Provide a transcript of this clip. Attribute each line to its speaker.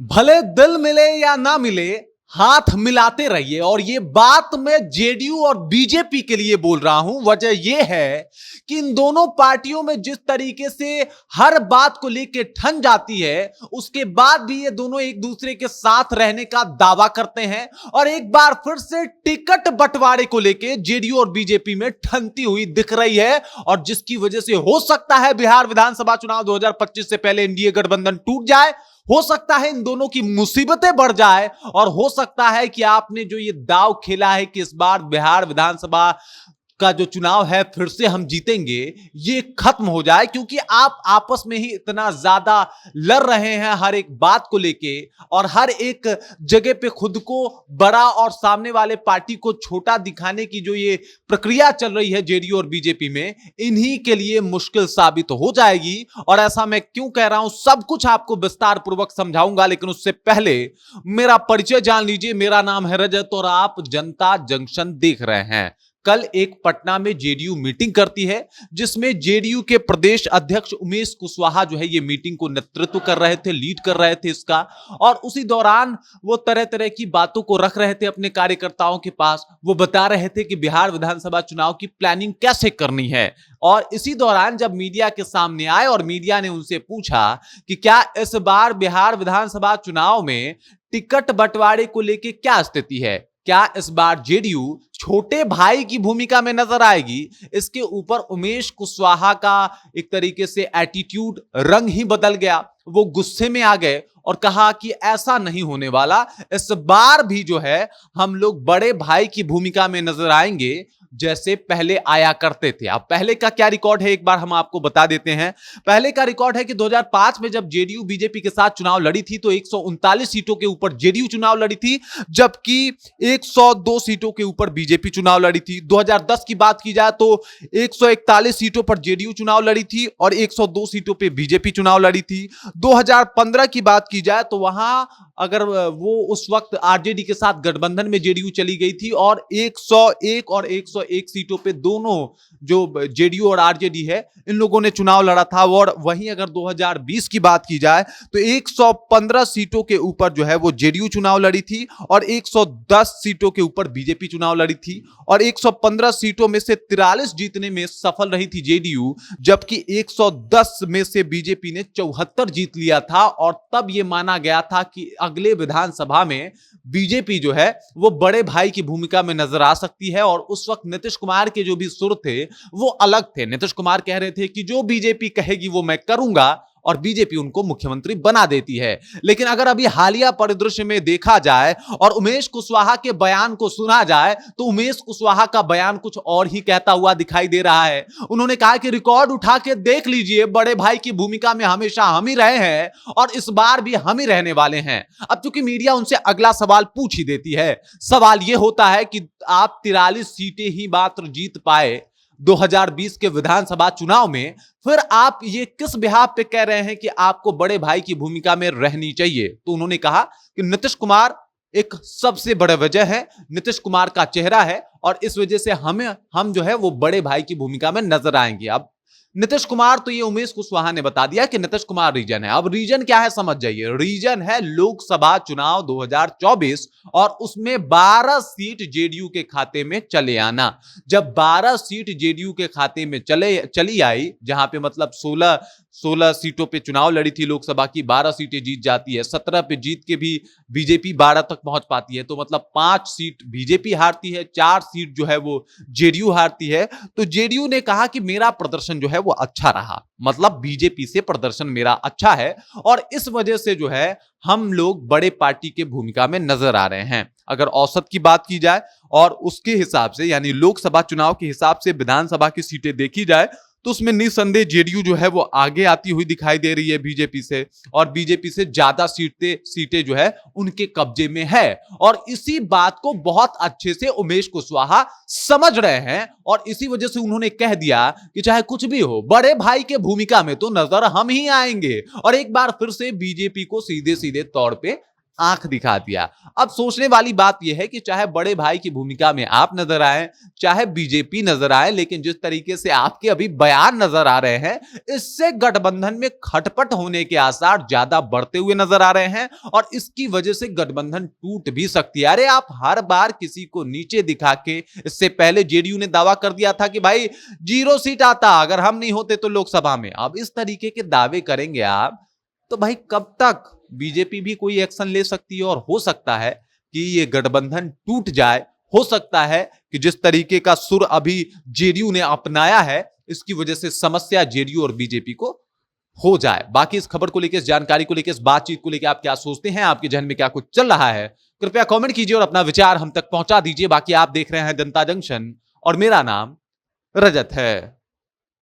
Speaker 1: भले दिल मिले या ना मिले, हाथ मिलाते रहिए। और ये बात मैं जेडीयू और बीजेपी के लिए बोल रहा हूं। वजह यह है कि इन दोनों पार्टियों में जिस तरीके से हर बात को लेकर ठन जाती है, उसके बाद भी ये दोनों एक दूसरे के साथ रहने का दावा करते हैं और एक बार फिर से टिकट बंटवारे को लेकर जेडीयू और बीजेपी में ठनती हुई दिख रही है। और जिसकी वजह से हो सकता है बिहार विधानसभा चुनाव 2025 से पहले एनडीए गठबंधन टूट जाए, हो सकता है इन दोनों की मुसीबतें बढ़ जाए और हो सकता है कि आपने जो ये दाव खेला है कि इस बार बिहार विधानसभा का जो चुनाव है फिर से हम जीतेंगे, ये खत्म हो जाए। क्योंकि आप आपस में ही इतना ज्यादा लड़ रहे हैं हर एक बात को लेके और हर एक जगह पे खुद को बड़ा और सामने वाले पार्टी को छोटा दिखाने की जो ये प्रक्रिया चल रही है जेडीयू और बीजेपी में, इन्हीं के लिए मुश्किल साबित हो जाएगी। और ऐसा मैं क्यों कह रहा हूं, सब कुछ आपको विस्तार पूर्वक समझाऊंगा, लेकिन उससे पहले मेरा परिचय जान लीजिए। मेरा नाम है रजत और आप जनता जंक्शन देख रहे हैं। कल एक पटना में जेडीयू मीटिंग करती है, जिसमें जेडीयू के प्रदेश अध्यक्ष उमेश कुशवाहा जो है ये मीटिंग को नेतृत्व कर रहे थे, लीड कर रहे थे इसका। और उसी दौरान वो तरह तरह की बातों को रख रहे थे अपने कार्यकर्ताओं के पास। वो बता रहे थे कि बिहार विधानसभा चुनाव की प्लानिंग कैसे करनी है। और इसी दौरान जब मीडिया के सामने आए और मीडिया ने उनसे पूछा कि क्या इस बार बिहार विधानसभा चुनाव में टिकट बंटवारे को लेकर क्या स्थिति है, क्या इस बार जेडीयू छोटे भाई की भूमिका में नजर आएगी, इसके ऊपर उमेश कुशवाहा का एक तरीके से एटीट्यूड, रंग ही बदल गया। वो गुस्से में आ गए और कहा कि ऐसा नहीं होने वाला, इस बार भी जो है हम लोग बड़े भाई की भूमिका में नजर आएंगे जैसे पहले आया करते थे। अब पहले का क्या रिकॉर्ड है एक बार हम आपको बता देते हैं। पहले का रिकॉर्ड है कि 2005 में जब जेडीयू बीजेपी के साथ चुनाव लड़ी थी तो 139 सीटों के ऊपर जेडीयू चुनाव लड़ी थी, जबकि 102 सीटों के ऊपर बीजेपी चुनाव लड़ी थी। 2010 की बात की जाए तो 141 सीटों पर जेडीयू चुनाव लड़ी थी और 102 सीटों पर बीजेपी चुनाव लड़ी थी। 2015 की बात की जाए तो वहां अगर वो उस वक्त आरजेडी के साथ गठबंधन में जेडीयू चली गई थी और 101 और 101 सीटों पे दोनों जो जेडीयू और आरजेडी है इन लोगों ने चुनाव लड़ा था। और वहीं अगर 2020 की बात की जाए तो 115 सीटों के ऊपर जो है वो जेडीयू चुनाव लड़ी थी और 110 सीटों के ऊपर बीजेपी चुनाव लड़ी थी और 115 सीटों में से 43 जीतने में सफल रही थी जेडीयू, जबकि 110 में से बीजेपी ने 74 जीत लिया था। और तब यह माना गया था कि अगले विधानसभा में बीजेपी जो है वो बड़े भाई की भूमिका में नजर आ सकती है। और उस वक्त नीतीश कुमार के जो भी सुर थे वो अलग थे। नीतीश कुमार कह रहे थे कि जो बीजेपी कहेगी वो मैं करूंगा और बीजेपी उनको मुख्यमंत्री बना देती है। लेकिन अगर अभी हालिया परिदृश्य में देखा जाए और उमेश कुशवाहा के बयान को सुना जाए तो उमेश कुशवाहा का बयान कुछ और ही कहता हुआ दिखाई दे रहा है। उन्होंने कहा कि रिकॉर्ड उठा के देख लीजिए, बड़े भाई की भूमिका में हमेशा हम ही रहे हैं और इस बार भी हम ही रहने वाले हैं। अब चूंकि मीडिया उनसे अगला सवाल पूछ ही देती है, सवाल यह होता है कि आप 43 सीटें ही मात्र जीत पाए 2020 के विधानसभा चुनाव में, फिर आप ये किस बिहाफ पे कह रहे हैं कि आपको बड़े भाई की भूमिका में रहनी चाहिए। तो उन्होंने कहा कि नीतीश कुमार एक सबसे बड़ा वजह है, नीतीश कुमार का चेहरा है और इस वजह से हम जो है वो बड़े भाई की भूमिका में नजर आएंगे। अब नीतीश कुमार, तो ये उमेश कुशवाहा ने बता दिया कि नीतीश कुमार रीजन है। अब रीजन क्या है समझ जाइए, रीजन है लोकसभा चुनाव 2024 और उसमें 12 सीट जेडीयू के खाते में चले आना। जब 12 सीट जेडीयू के खाते में चली आई, जहां पे मतलब 16 सीटों पे चुनाव लड़ी थी लोकसभा की, 12 सीटें जीत जाती है, 17 पे जीत के भी बीजेपी 12 तक पहुंच पाती है, तो मतलब 5 सीट बीजेपी हारती है, 4 सीट जो है वो जेडीयू हारती है। तो जेडीयू ने कहा कि मेरा प्रदर्शन जो है वो अच्छा रहा, मतलब बीजेपी से प्रदर्शन मेरा अच्छा है और इस वजह से जो है हम लोग बड़े पार्टी के भूमिका में नजर आ रहे हैं। अगर औसत की बात की जाए और उसके हिसाब से यानी लोकसभा चुनाव के हिसाब से विधानसभा की सीटें देखी जाए तो उसमें निस्संदेह जेडीयू जो है वो आगे आती हुई दिखाई दे रही है बीजेपी से, और बीजेपी से ज्यादा सीटें जो है उनके कब्जे में है। और इसी बात को बहुत अच्छे से उमेश कुशवाहा समझ रहे हैं और इसी वजह से उन्होंने कह दिया कि चाहे कुछ भी हो, बड़े भाई के भूमिका में तो नजर हम ही आएंगे और एक बार फिर से बीजेपी को सीधे सीधे तौर पे आंख दिखा दिया। अब सोचने वाली बात यह है कि चाहे बड़े भाई की भूमिका में आप नजर आए, चाहे बीजेपी नजर आए, लेकिन जिस तरीके से आपके अभी बयान नजर आ रहे हैं, इससे गठबंधन में खटपट होने के आसार ज्यादा बढ़ते हुए नजर आ रहे हैं और इसकी वजह से गठबंधन टूट भी सकती है। अरे आप हर बार किसी को नीचे दिखा के, इससे पहले जेडीयू ने दावा कर दिया था कि भाई 0 सीट आता अगर हम नहीं होते तो लोकसभा में। अब इस तरीके के दावे करेंगे आप तो भाई कब तक बीजेपी भी कोई एक्शन ले सकती है और हो सकता है कि ये गठबंधन टूट जाए। हो सकता है कि जिस तरीके का सुर अभी जेडीयू ने अपनाया है, इसकी वजह से समस्या जेडीयू और बीजेपी को हो जाए। बाकी इस खबर को लेकर, इस जानकारी को लेकर, इस बातचीत को लेकर आप क्या सोचते हैं? आपके जहन में क्या कुछ चल रहा है? कृपया कमेंट कीजिए और अपना विचार हम तक पहुंचा दीजिए। बाकी आप देख रहे हैं जनता जंक्शन और मेरा नाम रजत है।